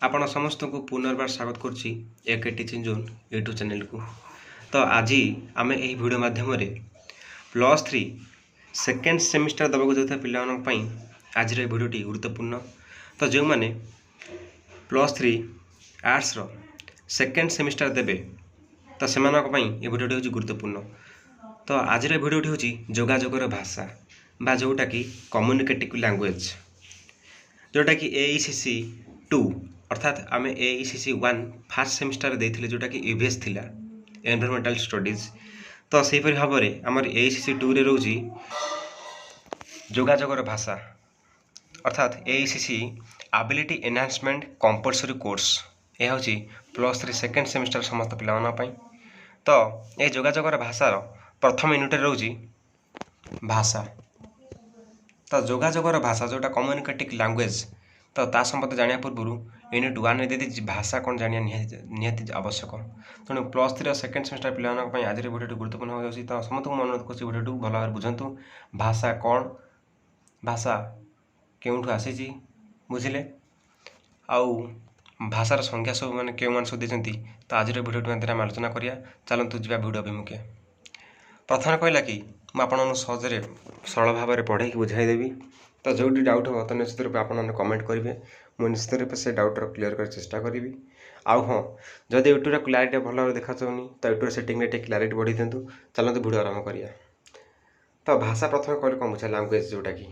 आपण समस्त को पुनर्बार स्वागत करुच्ची एक टीचिंग जोन यूट्यूब चैनल को। तो आज आम यही वीडियो माध्यम +3 सेकेंड सेमिस्टर दबाक जाता पाई आज भिडियोटी गुरुत्वपूर्ण। तो जो मैंने +3 आर्ट्स सेकेंड सेमिस्टर देवे तो से ये भिडियोटी हूँ गुरुत्वपूर्ण। तो आज भिडियोटी हूँ जोगाजोगर भाषा बा जोटा कि कम्युनिकेटिव लैंग्वेज जोटा कि AECC 2 अर्थात आम AECC 1 फास्ट सेमिस्टर देते जोटा कि EVS थिला एनवायरमेंटल स्टडीज। तो से भाव में आम AECC 2 रे रोजी जोगाजोगर भाषा अर्थात AECC ability enhancement compulsory course यह हूँ +3 सेकेंड सेमिस्टर समस्त पाई। तो ये जोगाजोगर भाषार प्रथम यूनिट रोजी भाषा। तो जोगाजोगर भाषा जोटा कम्युनिकेटिव लैंग्वेज तो ता संबंध जाना पूर्व यूनिट 1 दे भाषा कौन जाना निहाती आवश्यक। तेणु +3 सेकेंड सेमिस्टर पाई आज भिडियो गुरुत्वपूर्ण हो जाए। तो समस्त को अनुरोध कर भिडियो भल भाव बुझंतु भाषा कौन, भाषा केउठु आसी बुझिले, आउ भाषार संज्ञा सब मैंने क्यों मान सब देती। तो आज भिडियो मध्य आम आलोचना करिया। चलतु जा भिडियो अभिमुखे। प्रथम कहला कि मुझे सहजरे सरल भाव में पढ़े बुझाईदेवी। तो जो डाउट हो तो निश्चित रूप आपने कमेंट करेंगे, मुझे निश्चित रूप से डाउटर क्लीयर कर चेष्टा करी। आउ हाँ जदि यूट्यूब क्लारीटी भल भाव देखा चाहूनी तो यूट्यूब सेटिंग क्लारीटी बढ़ी दिंतु। चलते भिडियो आरंभ करिया। तो भाषा प्रथम कहले कौन बुझा लैंग्वेज जोटा कि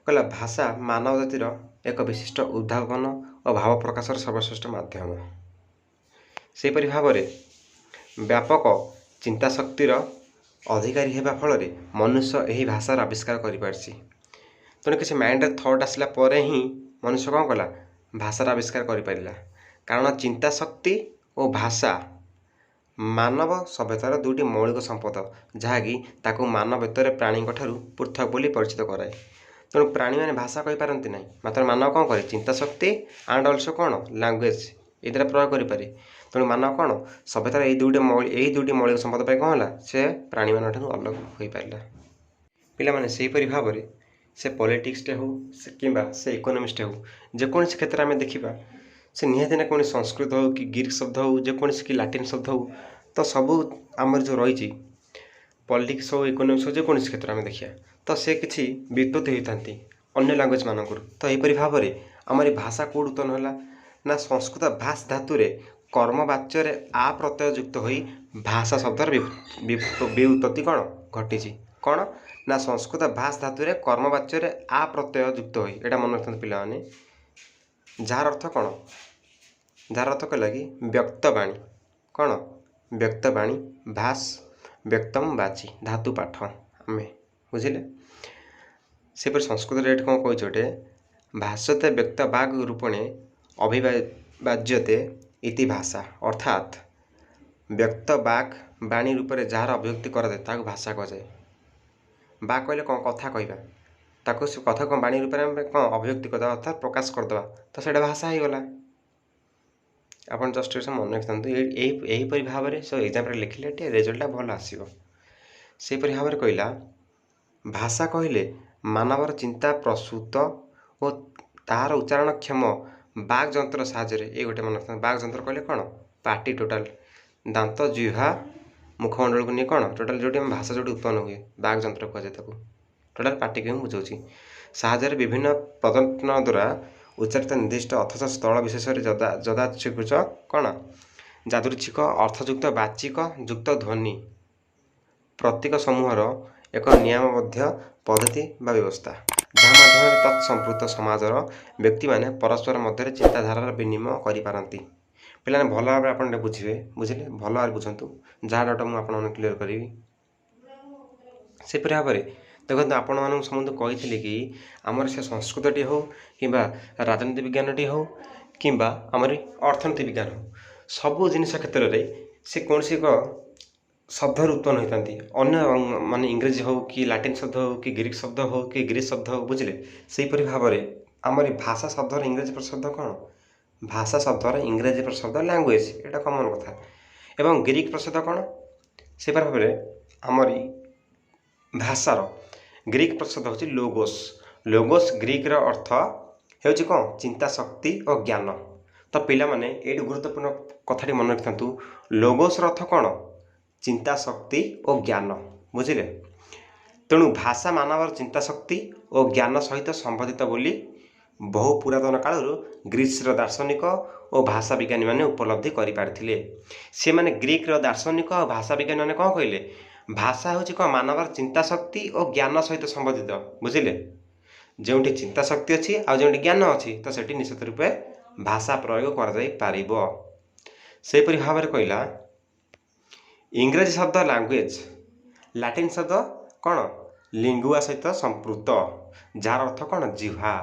कहला भाषा मानव जातिर एक विशिष्ट उद्भावन और भाव प्रकाशर सर्वश्रेष्ठ माध्यम। सेपरि भाव में व्यापक चिंता शक्तिर अधिकारी होगा फल मनुष्य यही भाषार आविष्कार कर तेणु किसी माइंड थॉट आसला ही मनुष्य कौन कला भाषार आविष्कार कर कारण चिंता शक्ति और भाषा मानव सभ्यतार दुईटी मौलिक संपद जहाँकि ताकू मानवेतर प्राणी ठारू पृथक बोली परिचित कराए। तेणु प्राणी मैंने भाषा कहींपारती ना, मात्र मानव कौन करे चिंता शक्ति एंड अल्सो कौन लैंग्वेज ये प्रयोग करें। तेणु मानव कौन सभ्यतार यही दुईटी मौलिक संपद पर कौन है से प्राणी मान अलग हो पारा। पिला से भाव में से पॉलिटिक्स हो कि से इकोनॉमिस्ट हो जेकोसी क्षेत्र में देखा से निहाती ना कौन संस्कृत हो कि ग्रीक शब्द हो जेकोसी कि लाटिन शब्द हो तो सबू आमर जो रही पॉलिटिक्स हो इकोनॉमिक्स हो जेकोसी क्षेत्र में देखिए तो से किसी व्युत्पत्ति होता अन्य लैंग्वेज मानक। तो यहीपरि भाव में आमर भाषा कौट उत्पन्न है ना संस्कृत भाष धातु कर्मवाच्य आ प्रत्यय युक्त हो भाषा शब्दर व्युत्पत्ति कौन घटी कौन ना संस्कृत भाष धातु कर्मवाच्य आ प्रत्यय युक्त हो यहाँ मन रखते पाने जार अर्थ कौन जार अर्थ कहला कि व्यक्तवाणी कौन व्यक्तवाणी भाष व्यक्तम बाची धातु पाठ आम बुझिले। सेपरि संस्कृत रेट कौन कही गोटे भाष्यते व्यक्त बाग रूपणे अभिवाज्यते इति भाषा अर्थात व्यक्त बाग वाणी रूप से जार अभिव्यक्ति कराए ताकू भाषा कहुए। बा कहले कौन कथा कहवा ताको से कथा कौन वाणी रूप में कौन अभिव्यक्ति करदे अर्थात प्रकाश करदे तो से भाषा हो गला। आप जस्ट मन रखिता यहीपरि भाव में सब एग्जाम लिखिले रिजल्टा भल आसो। सेपरि भाव में कहला भाषा कहले मानवर चिंता प्रसूत और तार उच्चारणक्षम बाघ जंत्र साहाଯ୍य ये गोटे मन रखता। बाघ जंत्र कहले कौन पार्टी टोटाल दांत जिह्वा मुखमंडल को नहीं कौन टोटाल जो भाषा जो उत्पन्न हुए बाघ जंत्र कहुए टोटाल पार्टी को बुझाऊँ साहाଯ୍य विभिन्न प्रदर्शन द्वारा उच्चारित निर्दिष्ट अथच स्थल विशेष जदाच्छिक कौन जादृच्छिक अर्थयुक्त बाचिक युक्त ध्वनि प्रतीक समूहर एक नियमबद्ध पद्धति व्यवस्था जहाँ माध्यम तत्संपृक्त समाजर व्यक्ति माने परस्पर मध्य चिंताधारा विनिमय करें। पिलाने भल भाव आप बुझे बुझे भल भाव बुझंतु जहाँ डाउट मुझे क्लीयर करी। सेपरि भाव में देखो आपण मान समस्त कही कि आमर से संस्कृत हो कि राजनीति विज्ञान हो कि आमर अर्थनीति विज्ञान हो सबू जिनस क्षेत्र में से कौन सी शब्द उत्पन्न होता अन्य माने इंग्रेजी हो कि लाटिन शब्द हो कि ग्रीक शब्द हो कि ग्रीस शब्द हो बुझे से भाव में आमर भाषा शब्द इंग्रेजी शब्द कौन भाषा शब्द इंग्रेजी शब्द लैंग्वेज यहाँ कमन कथा एवं ग्रीक प्रसिद्ध कौन से भाव में आमरी भाषार ग्रीक प्रसिद्ध हूँ लोगोस। लोगोस ग्रीक अर्थ ହେଉଛି କ'ଣ ଚିନ୍ତା ଶକ୍ତି ଓ ଜ୍ଞାନ। ତ ପିଲାମାନେ ଏଇଠି ଗୁରୁତ୍ୱପୂର୍ଣ୍ଣ କଥାଟି ମନେ ରଖିଥାନ୍ତୁ, ଲୋଗୋସର ଅର୍ଥ କ'ଣ ଚିନ୍ତା ଶକ୍ତି ଓ ଜ୍ଞାନ, ବୁଝିଲେ। ତେଣୁ ଭାଷା ମାନବର ଚିନ୍ତା ଶକ୍ତି ଓ ଜ୍ଞାନ ସହିତ ସମ୍ବନ୍ଧିତ ବୋଲି ବହୁ ପୁରାତନ କାଳରୁ ଗ୍ରୀସର ଦାର୍ଶନିକ ଓ ଭାଷା ବିଜ୍ଞାନୀମାନେ ଉପଲବ୍ଧି କରିପାରିଥିଲେ। ସେମାନେ ଗ୍ରୀକର ଦାର୍ଶନିକ ଓ ଭାଷା ବିଜ୍ଞାନୀମାନେ କ'ଣ କହିଲେ, ଭାଷା ହେଉଛି କ'ଣ ମାନବର ଚିନ୍ତା ଶକ୍ତି ଓ ଜ୍ଞାନ ସହିତ ସମ୍ବନ୍ଧିତ, ବୁଝିଲେ। ଯେଉଁଠି ଚିନ୍ତା ଶକ୍ତି ଅଛି ଆଉ ଯେଉଁଠି ଜ୍ଞାନ ଅଛି ତ ସେଠି ନିଶ୍ଚିତ ରୂପେ ଭାଷା ପ୍ରୟୋଗ କରାଯାଇପାରିବ। ସେହିପରି ଭାବରେ କହିଲା ଇଂରାଜୀ ଶବ୍ଦ ଲାଙ୍ଗୁଏଜ, ଲାଟିନ ଶବ୍ଦ କ'ଣ ଲିଙ୍ଗୁଆ ସହିତ ସମ୍ପୃକ୍ତ, ଯାହାର ଅର୍ଥ କ'ଣ ଜିହ୍ୱା।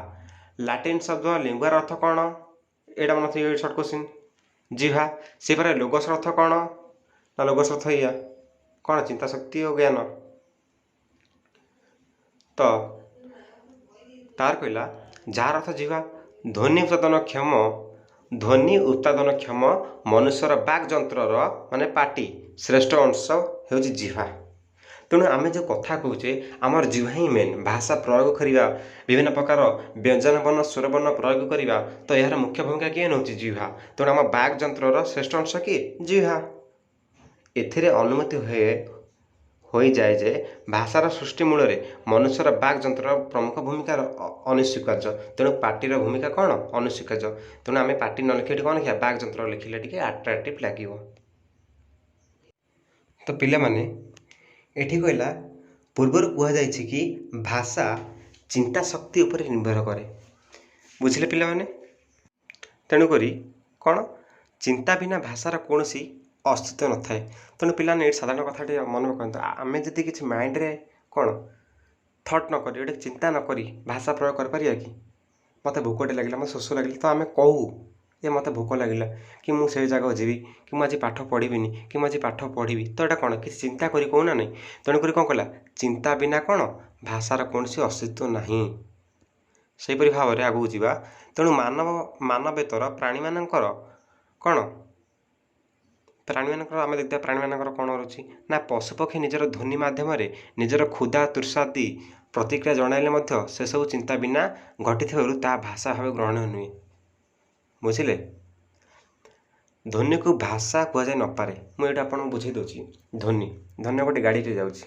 ଲାଟିନ ଶବ୍ଦ ଲିଙ୍ଗୁଆର ଅର୍ଥ କ'ଣ, ଏଇଟା ମନେ ରଖିବେ, ସର୍ଟ କ୍ୱେଶ୍ଚିନ୍, ଜିହ୍ୱା। ସେହିପରି ଲୋଗୋସର ଅର୍ଥ କ'ଣ ନା ଲୋଗୋସର ଅର୍ଥ ଏଇଆ କ'ଣ ଚିନ୍ତା ଶକ୍ତି ଓ ଜ୍ଞାନ। ତ ତାର କହିଲା ଯାହାର ଅର୍ଥ ଜିହ୍ୱା। ଧ୍ୱନି ଉତ୍ପାଦନକ୍ଷମ ମନୁଷ୍ୟର ବାକ୍ ଯନ୍ତ୍ରର ମାନେ ପାଟି ଶ୍ରେଷ୍ଠ ଅଂଶ ହେଉଛି ଜିହ୍ୱା। ତେଣୁ ଆମେ ଯେଉଁ କଥା କହୁଛେ ଆମର ଜିହ୍ୱା ହିଁ ମେନ୍। ଭାଷା ପ୍ରୟୋଗ କରିବା, ବିଭିନ୍ନ ପ୍ରକାର ବ୍ୟଞ୍ଜନ ବର୍ଣ୍ଣ ସ୍ୱର ବର୍ଣ୍ଣ ପ୍ରୟୋଗ କରିବା, ତ ଏହାର ମୁଖ୍ୟ ଭୂମିକା କିଏ ନେଉଛି ଜିହ୍ୱା। ତେଣୁ ଆମ ବାକ୍ ଯନ୍ତ୍ରର ଶ୍ରେଷ୍ଠ ଅଂଶ କିଏ ଜିହ୍ୱା। ଏଥିରେ ଅନୁମତି ହୋଇଯାଏ ଯେ ଭାଷାର ସୃଷ୍ଟି ମୂଳରେ ମନୁଷ୍ୟର ବାକ୍ ଯନ୍ତ୍ରର ପ୍ରମୁଖ ଭୂମିକା ଅନସ୍ୱୀକାର୍ଯ୍ୟ। ତେଣୁ ପାଟିର ଭୂମିକା କ'ଣ ଅନସ୍ୱୀକାର୍ଯ୍ୟ। ତେଣୁ ଆମେ ପାଟି ନ ଲେଖି ଏଠି କ'ଣ ଲେଖିବା ବାକ୍ ଯନ୍ତ୍ର ଲେଖିଲେ ଟିକେ ଆଟ୍ରାକ୍ଟିଭ୍ ଲାଗିବ। ତ ପିଲାମାନେ ଏଠି କହିଲା ପୂର୍ବରୁ କୁହାଯାଇଛି କି ଭାଷା ଚିନ୍ତା ଶକ୍ତି ଉପରେ ନିର୍ଭର କରେ, ବୁଝିଲେ ପିଲାମାନେ। ତେଣୁକରି କ'ଣ ଚିନ୍ତା ବିନା ଭାଷାର କୌଣସି ଅସ୍ତିତ୍ୱ ନଥାଏ। ତେଣୁ ପିଲାମାନେ ଏଠି ସାଧାରଣ କଥାଟି ମନେ ରଖନ୍ତୁ, ଆମେ ଯଦି କିଛି ମାଇଣ୍ଡରେ କ'ଣ ଥଟ୍ ନ କରି ଗୋଟେ ଚିନ୍ତା ନ କରି ଭାଷା ପ୍ରୟୋଗ କରିପାରିବା କି। ମୋତେ ଭୋକଟେ ଲାଗିଲା, ମୋତେ ଶୋଷ ଲାଗିଲା, ତ ଆମେ କହୁ ଯେ ମୋତେ ଭୋକ ଲାଗିଲା, କି ମୁଁ ସେଇ ଜାଗାକୁ ଯିବି, କି ମୁଁ ଆଜି ପାଠ ପଢ଼ିବିନି, କି ମୁଁ ଆଜି ପାଠ ପଢ଼ିବି। ତ ଏଇଟା କ'ଣ କିଛି ଚିନ୍ତା କରି କହୁନା ନାହିଁ। ତେଣୁକରି କ'ଣ କଲା ଚିନ୍ତା ବିନା କ'ଣ ଭାଷାର କୌଣସି ଅସ୍ତିତ୍ୱ ନାହିଁ। ସେହିପରି ଭାବରେ ଆଗକୁ ଯିବା। ତେଣୁ ମାନବେତର ପ୍ରାଣୀମାନଙ୍କର କ'ଣ ଆମେ ଦେଖିଥିବା ପ୍ରାଣୀମାନଙ୍କର କ'ଣ ରହୁଛି ନା ପଶୁପକ୍ଷୀ ନିଜର ଧ୍ୱନି ମାଧ୍ୟମରେ ନିଜର କ୍ଷୁଧା ତୃଷାଦି ପ୍ରତିକ୍ରିୟା ଜଣାଇଲେ ମଧ୍ୟ ସେସବୁ ଚିନ୍ତା ବିନା ଘଟିଥିବାରୁ ତାହା ଭାଷା ଭାବେ ଗ୍ରହଣୀୟ ନୁହେଁ, ବୁଝିଲେ। ଧ୍ୱନିକୁ ଭାଷା କୁହାଯାଇ ନପାରେ। ମୁଁ ଏଇଟା ଆପଣଙ୍କୁ ବୁଝେଇ ଦେଉଛି। ଧ୍ୱନି ଗୋଟେ ଗାଡ଼ିରେ ଯାଉଛି,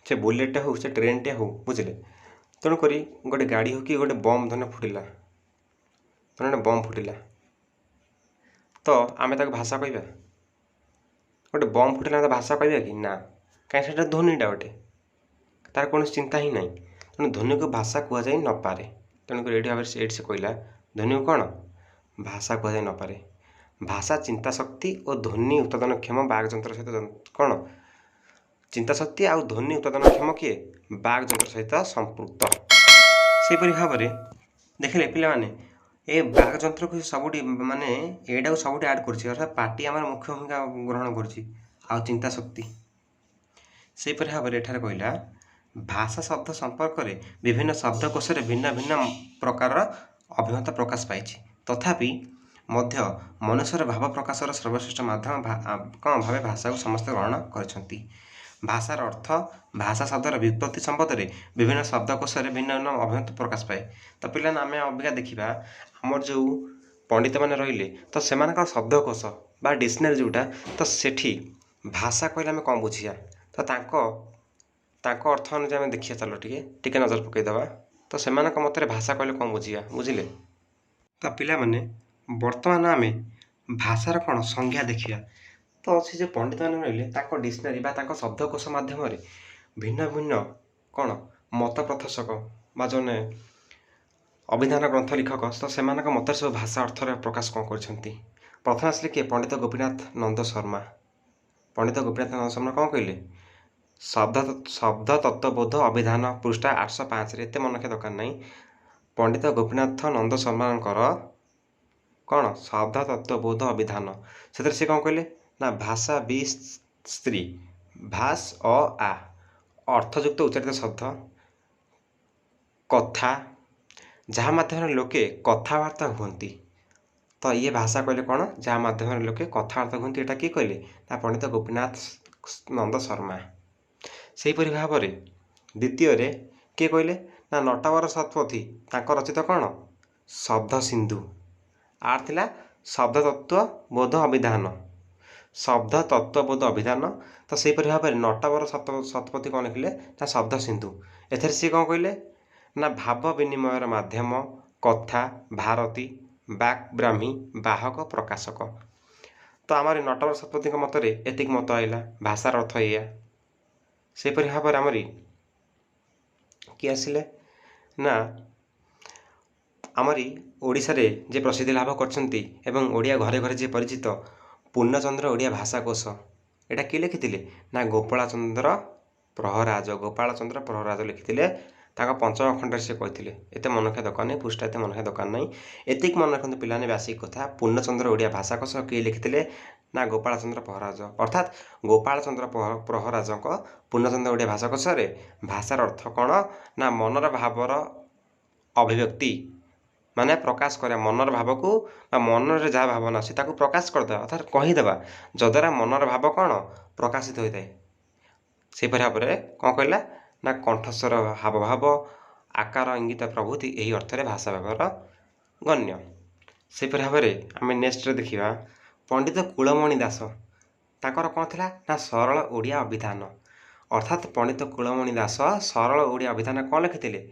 ସେ ବୁଲେଟ୍ଟେ ହେଉ ସେ ଟ୍ରେନ୍ଟେ ହେଉ, ବୁଝିଲେ। ତେଣୁକରି ଗୋଟେ ଗାଡ଼ି ହେଉ କି ଗୋଟେ ବମ୍ ଧନ ଫୁଟିଲା, ଗୋଟେ ବମ୍ ଫୁଟିଲା, ତ ଆମେ ତାକୁ ଭାଷା କହିବା। ଗୋଟେ ବମ୍ ଫୁଟିଲା ଆମେ ଭାଷା କହିବା କି ନା, କାହିଁକି ସେଟା ଧ୍ୱନିଟା ଗୋଟେ, ତାର କୌଣସି ଚିନ୍ତା ହିଁ ନାହିଁ। ତେଣୁ ଧ୍ୱନିକୁ ଭାଷା କୁହାଯାଇ ନପାରେ। ତେଣୁକରି ଏଇଠି ଭାବରେ ସେ କହିଲା ଧ୍ୱନିକୁ କ'ଣ ଭାଷା କୁହାଯାଇ ନପାରେ। ଭାଷା ଚିନ୍ତା ଶକ୍ତି ଓ ଧ୍ୱନି ଉତ୍ପାଦନକ୍ଷମ ବାକ୍ ଯନ୍ତ୍ର ସହିତ କ'ଣ ଚିନ୍ତା ଶକ୍ତି ଆଉ ଧ୍ୱନି ଉତ୍ପାଦନକ୍ଷମ କିଏ ବାକ୍ ଯନ୍ତ୍ର ସହିତ ସମ୍ପୃକ୍ତ। ସେହିପରି ଭାବରେ ଦେଖିଲେ ପିଲାମାନେ ଏ ବାକ୍ ଯନ୍ତ୍ରକୁ ସବୁଠି ମାନେ ଏଇଟାକୁ ସବୁଠି ଆଡ଼୍ କରୁଛି, ଅର୍ଥାତ୍ ପାଟି ଆମର ମୁଖ୍ୟ ଭୂମିକା ଗ୍ରହଣ କରୁଛି ଆଉ ଚିନ୍ତା ଶକ୍ତି। ସେହିପରି ଭାବରେ ଏଠାରେ କହିଲା ଭାଷା ଶବ୍ଦ ସମ୍ପର୍କରେ ବିଭିନ୍ନ ଶବ୍ଦକୋଷରେ ଭିନ୍ନ ଭିନ୍ନ ପ୍ରକାରର ଅଭିମତ ପ୍ରକାଶ ପାଇଛି। ତଥାପି ମଧ୍ୟ ମନୁଷ୍ୟର ଭାବ ପ୍ରକାଶର ସର୍ବଶ୍ରେଷ୍ଠ ମାଧ୍ୟମ କ'ଣ ଭାବେ ଭାଷାକୁ ସମସ୍ତେ ଗ୍ରହଣ କରିଛନ୍ତି। ଭାଷାର ଅର୍ଥ ଭାଷା ଶବ୍ଦର ବ୍ୟୁତ୍ପତ୍ତି ସମ୍ବନ୍ଧରେ ବିଭିନ୍ନ ଶବ୍ଦକୋଷରେ ଭିନ୍ନ ଭିନ୍ନ ଅଭିମତ ପ୍ରକାଶ ପାଏ। ତ ପିଲାମାନେ ଆମେ ଅବିକା ଦେଖିବା ଆମର ଯେଉଁ ପଣ୍ଡିତମାନେ ରହିଲେ ତ ସେମାନଙ୍କର ଶବ୍ଦକୋଷ ବା ଡିକ୍ସନାରୀ ଯେଉଁଟା, ତ ସେଠି ଭାଷା କହିଲେ ଆମେ କ'ଣ ବୁଝିବା, ତ ତାଙ୍କ ଅର୍ଥ ଅନୁଯାୟୀ ଆମେ ଦେଖିବା। ଚାଲ ଟିକେ ନଜର ପକାଇଦେବା। ତ ସେମାନଙ୍କ ମତରେ ଭାଷା କହିଲେ କ'ଣ ବୁଝିବା, ବୁଝିଲେ। ତ ପିଲାମାନେ ବର୍ତ୍ତମାନ ଆମେ ଭାଷାର କ'ଣ ସଂଜ୍ଞା ଦେଖିବା। ତ ସେ ଯେଉଁ ପଣ୍ଡିତମାନେ ରହିଲେ ତାଙ୍କ ଡିକ୍ସନାରୀ ବା ତାଙ୍କ ଶବ୍ଦକୋଷ ମାଧ୍ୟମରେ ଭିନ୍ନ ଭିନ୍ନ କ'ଣ ମତ ପ୍ରଦର୍ଶକ ବା ଜଣେ ଅଭିଧାନ ଗ୍ରନ୍ଥ ଲେଖକ, ତ ସେମାନଙ୍କ ମତରେ ସବୁ ଭାଷା ଅର୍ଥରେ ପ୍ରକାଶ କ'ଣ କରିଛନ୍ତି। ପ୍ରଥମେ ଆସିଲେ କିଏ ପଣ୍ଡିତ ଗୋପୀନାଥ ନନ୍ଦ ଶର୍ମା। ପଣ୍ଡିତ ଗୋପୀନାଥ ନନ୍ଦ ଶର୍ମା କ'ଣ କହିଲେ ଶବ୍ଦ ତତ୍ତ୍ୱବୋଧ ଅଭିଧାନ ପୃଷ୍ଠା 805ରେ, ଏତେ ମନେ ରଖିବା ଦରକାର ନାହିଁ। ପଣ୍ଡିତ ଗୋପୀନାଥ ନନ୍ଦ ଶର୍ମାଙ୍କର କ'ଣ ଶବ୍ଦ ତତ୍ତ୍ୱବୋଧ ଅଭିଧାନ, ସେଥିରେ ସେ କ'ଣ କହିଲେ ନା ଭାଷା ବି ସ୍ତ୍ରୀ ଭାଷ ଆ ଅର୍ଥଯୁକ୍ତ ଉଚ୍ଚାରିତ ଶବ୍ଦ କଥା ଯାହା ମାଧ୍ୟମରେ ଲୋକେ କଥାବାର୍ତ୍ତା ହୁଅନ୍ତି। ତ ଇଏ ଭାଷା କହିଲେ କ'ଣ ଯାହା ମାଧ୍ୟମରେ ଲୋକେ କଥାବାର୍ତ୍ତା ହୁଅନ୍ତି। ଏଇଟା କିଏ କହିଲେ ନା ପଣ୍ଡିତ ଗୋପୀନାଥ ନନ୍ଦ ଶର୍ମା। ସେହିପରି ଭାବରେ ଦ୍ୱିତୀୟରେ କିଏ କହିଲେ ନା ନଟବର ଶତପଥୀ, ତାଙ୍କ ରଚିତ କ'ଣ शब्द सिंधु आर थिला शब्द तत्वबोध अभिधान शब्द तत्वबोध अभिधान तो सेहीपरि भाव में नटवर शतपथी कौन लिखिले ना शब्द सिंधु एथेर सी कौन कहले ना भाव विनिमयर माध्यम कथा भारती बाक ब्राह्मी बाहक प्रकाशक तो आमर नटवर शतपथी मतरे एतिक मत आइला भाषार अर्थ या सेहीपरि भाव में आमरी किए आसिले ना आमरी ओडिशारे जे प्रसिद्धि लाभ करछंती एवं ओडिया घरे घरे जे परिचित पूर्णचंद्र ओडिया भाषाकोश एटा किए लिखिथिले ना गोपालचंद्र प्रहराज लिखिथिले ताका पंचम खंड से कही एत मन रखा दरकार नहीं पृष्ठा एत मन रखा दरकार नहीं एतिक मन रखते पिलाने बेसिक कथा पूर्णचंद्र ओडिया भाषाकोश किए लिखिथिले ना गोपालचंद्र प्रहराज अर्थात गोपालचंद्र प्रहराज पूर्णचंद्र ओडिया भाषाकोश रे भाषार अर्थ कौन ना मनर भावर अभिव्यक्ति माने प्रकाश करे मनर भाव को मन जहाँ भावना अच्छी प्रकाश करदे अर्थात कहीदेवा जद्वारा मनर भाव कौन प्रकाशित होता है से भाव में कौन कहला ना कंठस्वर हाव भाव आकार इंगित प्रभृति यही अर्थ में भाषा व्यवहार गण्य से भाव में आम नेक्स्ट देखा पंडित कुलमणि दास ताकर कौन थिला ना सरल ओडिया अभिधान अर्थात पंडित कुलमणि दास सरल ओडिया अभिधान कौन लिखिथिले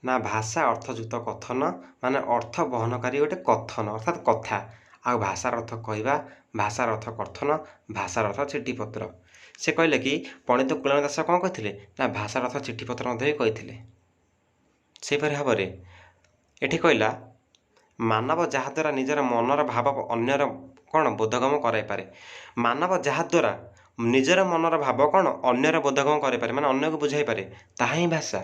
ना भाषा अर्थयुक्त कथन माने अर्थ बहनकारी गोटे कथन अर्थात कथा आ भाषार अर्थ कहवा भाषार अर्थ कथन भाषार अर्थ चिठीपत्र से कहले कि पंडित कुलमणि दास कौन कहते ना भाषार अर्थ चिठीपत्र कही से भाव में एठी कहला मानव जहाद्वारा निजर मनर भाव अन्यर कौन बोधगम कराइपे मानव जहाद्वारा निजर मनर भाव कौन अन्यर बोधगम कराइपे माने अन्य को बुझाई पारे ताहा ही भाषा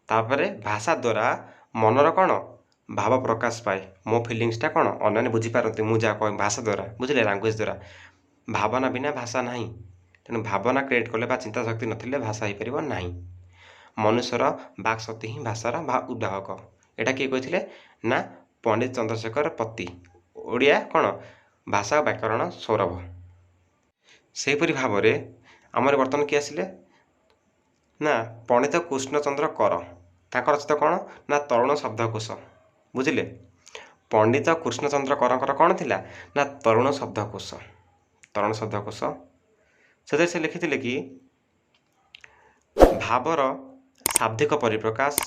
तापरे भाषा द्वारा मनर कौन भाव प्रकाश पाए मो फिलिंग्सटा कौन अन्य बुझीपारती मुझे कह भाषा द्वारा बुझे लांगुएज द्वारा भावना बिना भाषा नहीं तेणु भावना क्रिएट कले चिंता शक्ति नथिले भाषा हो पार ना मनुष्यर बाक शक्ति ही भाषार उद्वाहक एटा किए कही ना पंडित चंद्रशेखर पति ओडिया कौन भाषा व्याकरण सौरभ सेहीपरि भाव में आमर बर्तमान किए आसिले ना पंडित कृष्णचंद्र कर ताकर रचित कौन ना तरुण शब्दकोश बुझिले पंडित कृष्णचंद्र कर कौन थिला ना तरुण शब्दकोश से लिखिथिले कि भावर शाब्दिक परिप्रकाश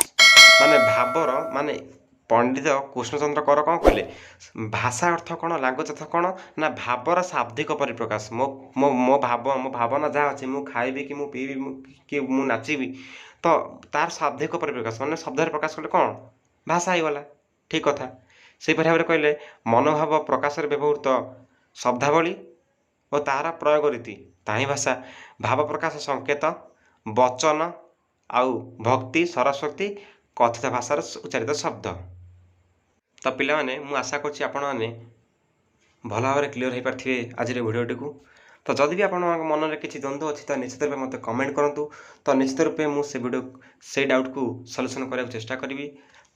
माने भावर माने पंडित कृष्णचंद्र कर कौन कहले भाषा अर्थ कौन लैंग्वेज अर्थ कौन ना भावर शाब्दिक परिप्रकाश मो मो मो भाव मो भावना जहाँ अच्छी मुझे खाइबी कि मुझे पीबी कि मुझे नाचिबी तो तार शाब्दिक परिप्रकाश माने शब्द प्रकाश कले कौन भाषा होगला ठीक कथा से भाव में कहले मनोभाव प्रकाश व्यवहृत शब्दावली और तार प्रयोग रीति ताही भाषा भाव प्रकाश संकेत वचन आउ भक्ति सरस्वती कथित भाषार उच्चारित शब्द तो पिला माने मु आशा करछि आपण माने भल भाव में क्लीयर हो पारे आज भिडियोटी को तो जदि भी आपण मन में किसी द्वंद्व अच्छी तो निश्चित रूप मत कमेंट करूँ तो निश्चित रूप मुझे वीडियो से डाउट को सल्यूशन करने चेष्टा करी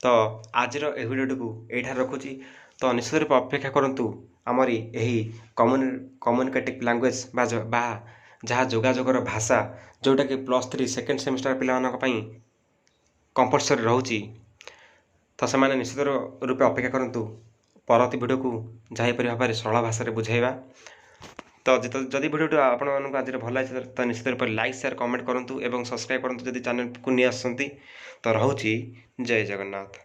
तो आज भिडियोटी को यही रखुची तो निश्चित रूप अपेक्षा करूँ आमरी यही कम्युनिकेटिव लैंग्वेज जहाँ जोगाजोगर भाषा जोटा कि +3 सेकेंड सेमिस्टर पाई कंपलसरी रोची तो से निश्चित रूपे अपेक्षा करूँ परवर्ती वीडियो को जाहीपरि भाव में सरल भाषा में बुझाइबा तो जदि वीडियो आपको आज भल लगे तो निश्चित रूप लाइक शेयर कमेंट करूँ और सब्सक्राइब करूँ जदि चैनल को नहीं आसती तो रोची जय जगन्नाथ।